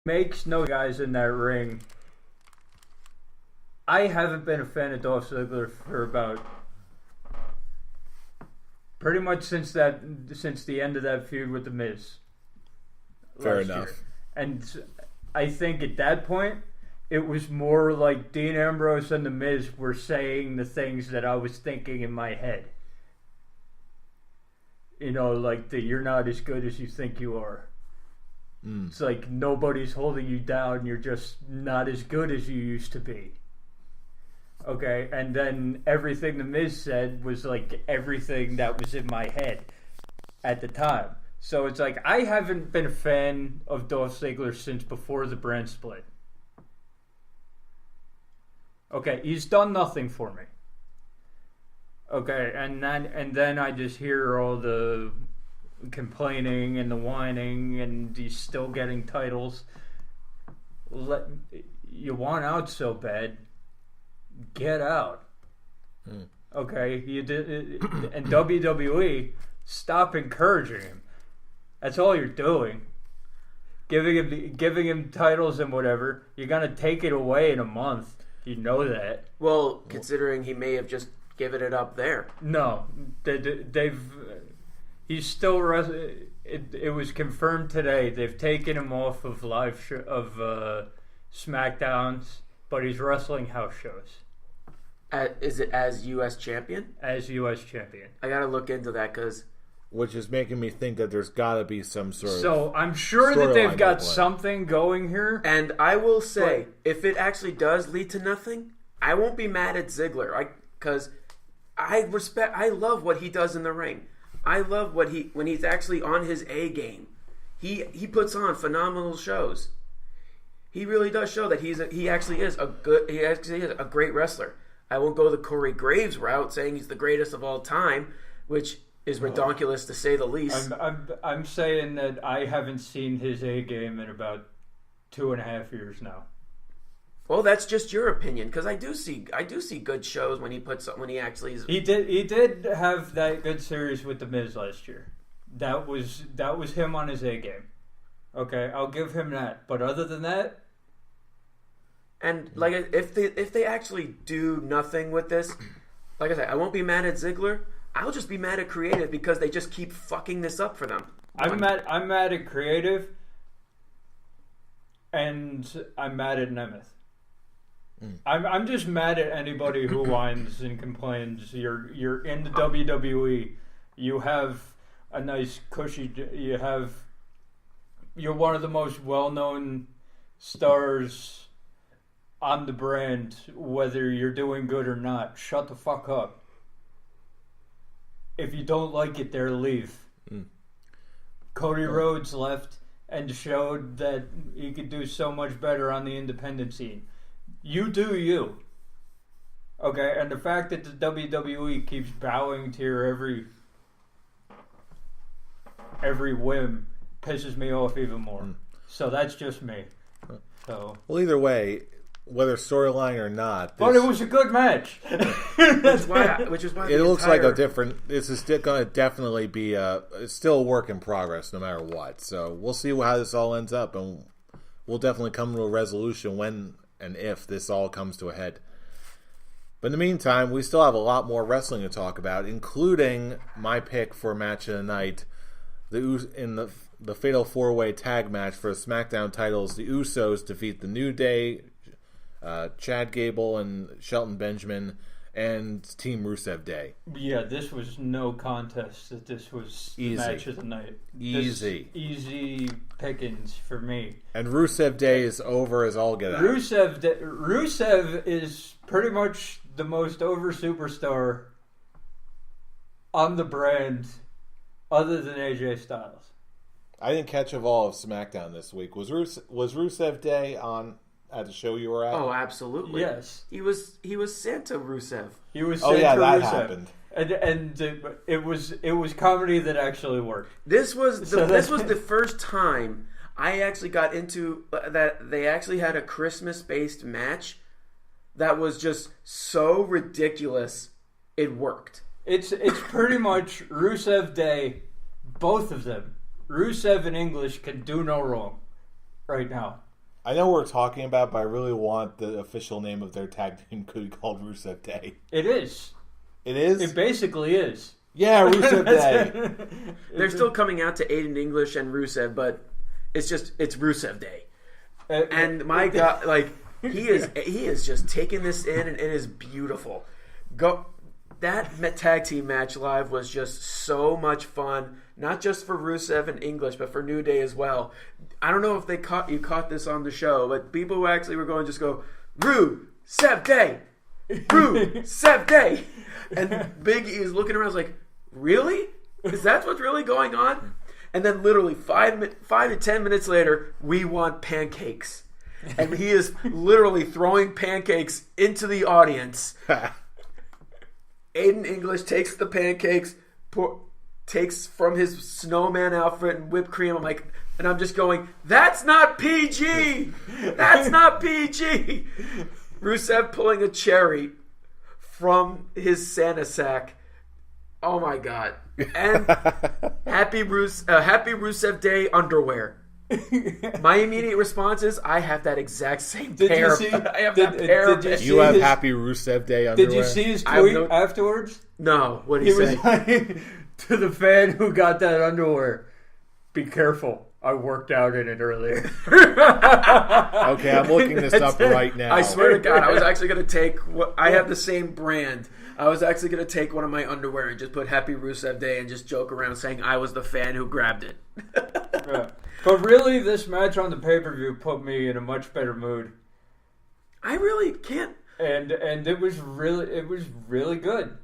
Makes no guys in that ring. I haven't been a fan of Dolph Ziggler for about pretty much since the end of that feud with the Miz. Fair enough. Year. And I think at that point it was more like Dean Ambrose and the Miz were saying the things that I was thinking in my head. You know, like that you're not as good as you think you are. It's like nobody's holding you down. You're just not as good as you used to be. Okay, and then everything the Miz said was like everything that was in my head at the time. So it's like I haven't been a fan of Dolph Ziggler since before the brand split. Okay, he's done nothing for me. Okay, and then I just hear all the complaining and the whining, and he's still getting titles. You want out so bad, get out. Okay, you did, and WWE, stop encouraging him. That's all you're doing. Giving him titles and whatever. You're gonna take it away in a month. You know that. Well, considering he may have just given it up there. No, they've. He's still. It was confirmed today. They've taken him off of SmackDowns, but he's wrestling house shows. Is it as U.S. champion? As U.S. champion. I gotta look into that because. Which is making me think that there's got to be some sort of. So I'm sure that they've got something going here. And I will say, if it actually does lead to nothing, I won't be mad at Ziggler, because I love what he does in the ring. I love when he's actually on his A game. He puts on phenomenal shows. He really does show that he actually is a great wrestler. I won't go the Corey Graves route, saying he's the greatest of all time, which is redonkulous to say the least. I'm saying that I haven't seen his A game in about 2.5 years now. Well, that's just your opinion, because I do see good shows when he actually is. He did have that good series with the Miz last year. That was him on his A game. Okay, I'll give him that. But other than that, and like if they actually do nothing with this, like I said, I won't be mad at Ziggler. I'll just be mad at creative because they just keep fucking this up for them. I'm mad at creative, and I'm mad at Nemeth. I'm just mad at anybody who whines and complains. You're in the WWE. You have a nice cushy. You're one of the most well-known stars on the brand. Whether you're doing good or not, shut the fuck up. If you don't like it, there, leave. Cody Rhodes left and showed that he could do so much better on the independent scene. You do you. Okay, and the fact that the WWE keeps bowing to your every whim pisses me off even more. So that's just me. So well, either way, whether storyline or not, but it was a good match. which is why it looks like a different. This is going to definitely be it's still a work in progress, no matter what. So we'll see how this all ends up, and we'll definitely come to a resolution when and if this all comes to a head. But in the meantime, we still have a lot more wrestling to talk about, including my pick for match of the night, in the Fatal 4-Way Tag match for the SmackDown titles. The Usos defeat the New Day, Chad Gable and Shelton Benjamin, and Team Rusev Day. Yeah, this was no contest. This was the match of the night. Easy pickings for me. And Rusev Day is over as all get out. Rusev is pretty much the most over superstar on the brand other than AJ Styles. I didn't catch all of SmackDown this week. Was Rusev Day on at the show you were at? Oh, absolutely. Yes. He was Santa Rusev. He was Santa that Rusev. happened. And it was comedy that actually worked. This was the first time I actually got into that they actually had a Christmas-based match that was just so ridiculous it worked. It's pretty much Rusev Day, both of them. Rusev and English can do no wrong right now. I know what we're talking about, but I really want the official name of their tag team to be called Rusev Day. It is. It is? It basically is. Yeah, Rusev Day. They're still coming out to Aiden English and Rusev, but it's Rusev Day. And my God, like he is just taking this in, and it is beautiful. That tag team match live was just so much fun, not just for Rusev and English, but for New Day as well. I don't know if you caught this on the show, but people who actually were going to just go, Rusev Day! Rusev Day! And Big E is looking around like, really? Is that what's really going on? And then literally 5 to 10 minutes later, we want pancakes. And he is literally throwing pancakes into the audience. Aiden English takes the pancakes, takes from his snowman outfit and whipped cream. And I'm just going, that's not PG! That's not PG! Rusev pulling a cherry from his Santa sack. Oh my God. And happy Rusev Day underwear. My immediate response is, I have that exact same pair. I have that pair. You have Happy Rusev Day underwear? Did you see his tweet afterwards? No. What did he say? Was like, to the fan who got that underwear, be careful. I worked out in it earlier. Okay, I'm looking this up right now. I swear to God, I was actually going to take I have the same brand. I was actually going to take one of my underwear and just put Happy Rusev Day and just joke around saying I was the fan who grabbed it. Yeah. But really, this match on the pay-per-view put me in a much better mood. I really can't. And it was really good.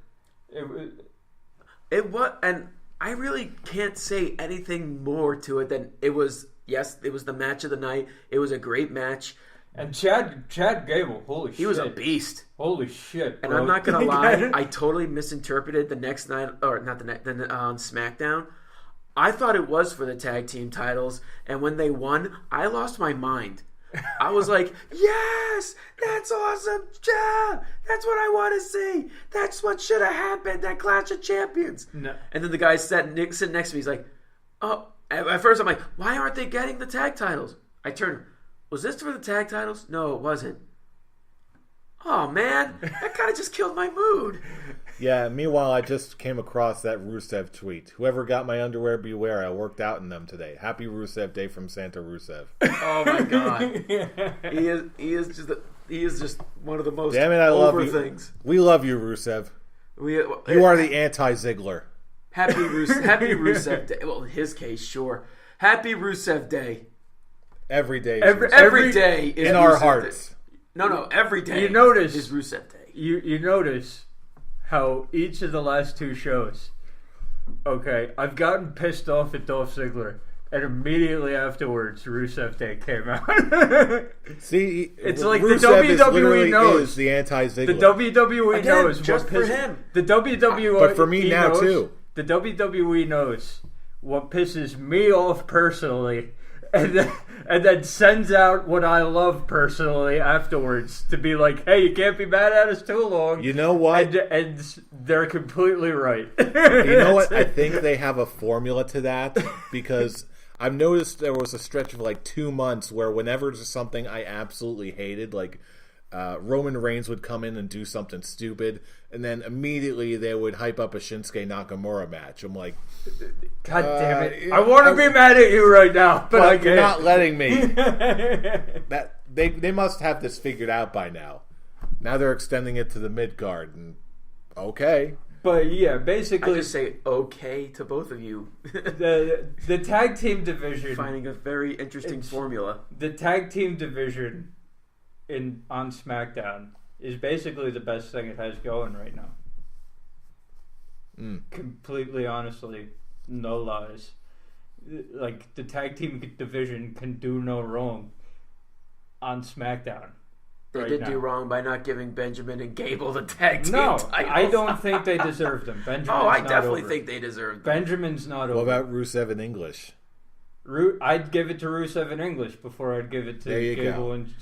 It was, and I really can't say anything more to it than it was. Yes, it was the match of the night. It was a great match. And Chad Gable, holy shit. He was a beast. Holy shit, bro. And I'm not going to lie, I totally misinterpreted the next night, or not the next, on SmackDown. I thought it was for the tag team titles, and when they won, I lost my mind. I was like, yes, that's awesome. Yeah, that's what I want to see. That's what should have happened, that Clash of Champions. No. And then the guy sitting next to me, he's like, oh, at first I'm like, why aren't they getting the tag titles? I turned, was this for the tag titles? No, it wasn't. Oh, man, that kind of just killed my mood. Yeah, meanwhile, I just came across that Rusev tweet. Whoever got my underwear, beware. I worked out in them today. Happy Rusev Day from Santa Rusev. Oh, my God. He is just one of the most Damn it, I love you. things. We love you, Rusev. You are the anti-Ziggler. Happy Rusev Day. Well, in his case, sure. Happy Rusev Day. Every day. Every day is in Rusev our hearts. Day. No, every day you notice, is Rusev Day. You notice how each of the last two shows, okay, I've gotten pissed off at Dolph Ziggler, and immediately afterwards, Rusev Day came out. See, it's like Rusev the WWE knows. Is the anti-Ziggler. The WWE Again, knows just what for pisses him. The WWE, but for me now knows, too. The WWE knows what pisses me off personally, and then sends out what I love personally afterwards to be like, hey, you can't be mad at us too long. You know what? And they're completely right. You know what? I think they have a formula to that because I've noticed there was a stretch of like 2 months where whenever there's something I absolutely hated, like Roman Reigns would come in and do something stupid, and then immediately they would hype up a Shinsuke Nakamura match. I'm like, God damn it! I want to be mad at you right now, but I can't. You're not letting me. That they must have this figured out by now. Now they're extending it to the mid card, and okay. But yeah, basically, I just say okay to both of you. the tag team division, finding a very interesting formula. The tag team division on SmackDown is basically the best thing it has going right now. Completely honestly, no lies. Like, the tag team division can do no wrong on SmackDown. They did do wrong by not giving Benjamin and Gable the tag team titles. I don't think they deserve them. I definitely think they deserve them. Benjamin's not over. What about Rusev in English? I'd give it to Rusev in English before I'd give it to Gable and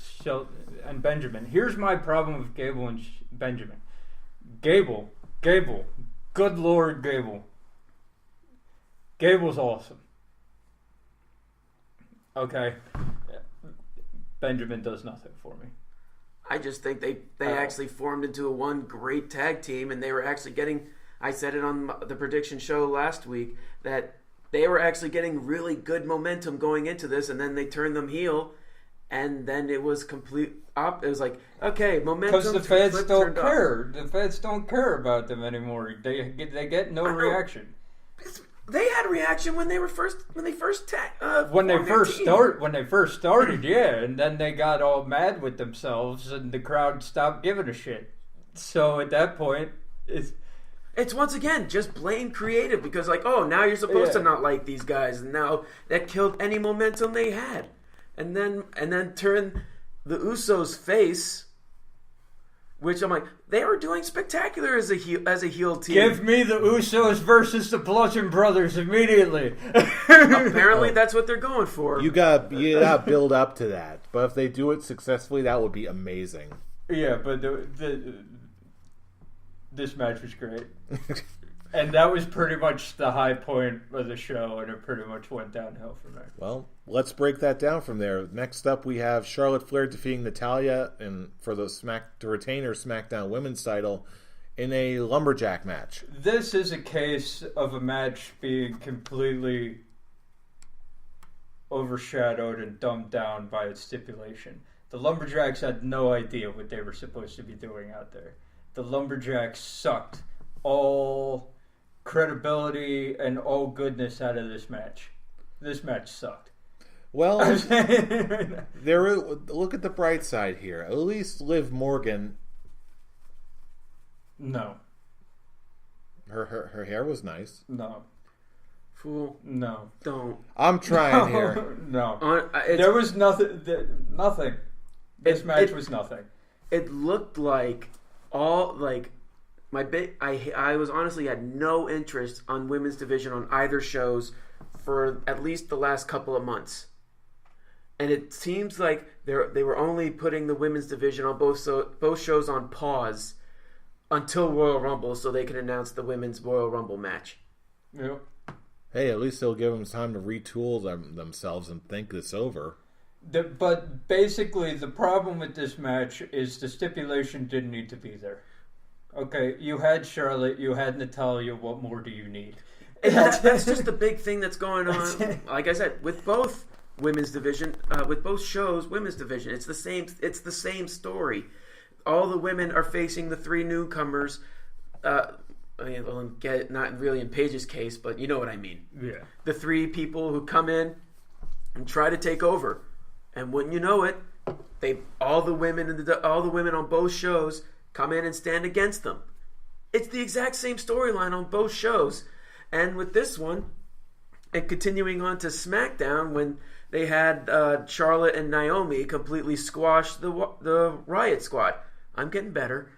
Benjamin. Here's my problem with Gable and Benjamin. Gable, good Lord, Gable. Gable's awesome. Okay. Benjamin does nothing for me. I just think they actually formed into one great tag team, and they were actually getting. I said it on the prediction show last week that they were actually getting really good momentum going into this, and then they turned them heel, and then it was complete up. It was like, okay, momentum. Because the fans don't care. The fans don't care about them anymore. They get no reaction. They had reaction when they first started, yeah, and then they got all mad with themselves, and the crowd stopped giving a shit. So at that point, it's once again just plain creative because, like, oh, now you're supposed to not like these guys, and now that killed any momentum they had, and then turn the Usos face. Which I'm like, they were doing spectacular as a heel team. Give me the Usos versus the Bludgeon Brothers immediately. Apparently, that's what they're going for. You got build up to that, but if they do it successfully, that would be amazing. Yeah, but this match was great, and that was pretty much the high point of the show, and it pretty much went downhill from there. Well, let's break that down from there. Next up, we have Charlotte Flair defeating Natalya for the to retain her SmackDown Women's title in a lumberjack match. This is a case of a match being completely overshadowed and dumbed down by its stipulation. The lumberjacks had no idea what they were supposed to be doing out there. The lumberjacks sucked all credibility and all goodness out of this match. This match sucked. Well, look at the bright side here. At least Liv Morgan. No. Her hair was nice. No. Fool. No. Don't. I'm trying here. No. There was nothing. Nothing. This match was nothing. It looked like I was honestly had no interest on women's division on either shows for at least the last couple of months. And it seems like they were only putting the women's division on both shows on pause until Royal Rumble so they can announce the women's Royal Rumble match. Yep. Hey, at least they'll give them time to retool themselves and think this over. But basically, the problem with this match is the stipulation didn't need to be there. Okay, you had Charlotte, you had Natalya, what more do you need? That's just the big thing that's going on. Like I said, with both women's division, with both shows, women's division, it's the same story. All the women are facing the three newcomers. Not really in Paige's case, but you know what I mean. Yeah. The three people who come in and try to take over, and wouldn't you know it, all the women on both shows come in and stand against them. It's the exact same storyline on both shows. And with this one, and continuing on to SmackDown, when they had Charlotte and Naomi completely squash the Riot Squad. I'm getting better.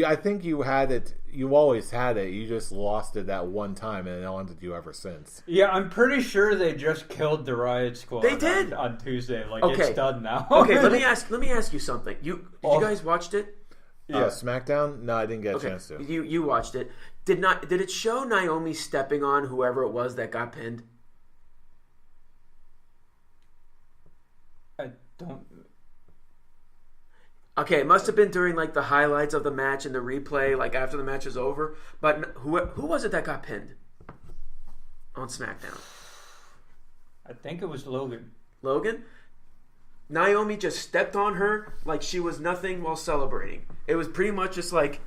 I think you had it. You always had it. You just lost it that one time, and it haunted you ever since. Yeah, I'm pretty sure they just killed the Riot Squad. They did on Tuesday. It's done now. Okay, let me ask you something. You guys watched it? Yeah, SmackDown. No, I didn't get a chance to. You watched it. Did it show Naomi stepping on whoever it was that got pinned? I don't. Okay, it must have been during like the highlights of the match and the replay, like after the match is over. But who was it that got pinned on SmackDown? I think it was Logan. Logan? Naomi just stepped on her like she was nothing while celebrating. It was pretty much just like,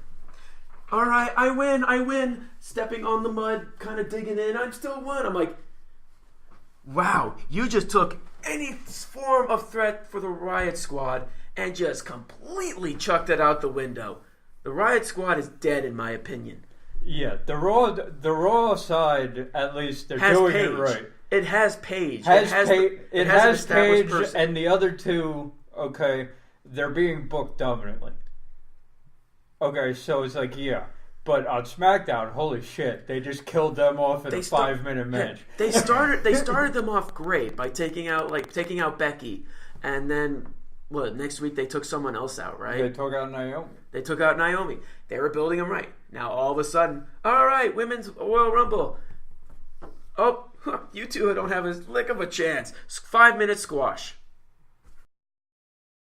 all right, I win. Stepping on the mud, kind of digging in. I'm still one. I'm like, wow, you just took any form of threat for the Riot Squad and just completely chucked it out the window. The Riot Squad is dead, in my opinion. Yeah, the Raw side, at least, they're doing it right. It has Paige. It has Paige, and the other two, okay, they're being booked dominantly. Okay, so it's like, yeah. But on SmackDown, holy shit, they just killed them off in a 5-minute match. They started them off great by taking out Becky, and then next week they took someone else out, right? They took out Naomi. They were building them right. Now all of a sudden, all right, women's Royal Rumble. Oh, you two don't have a lick of a chance. 5-minute squash.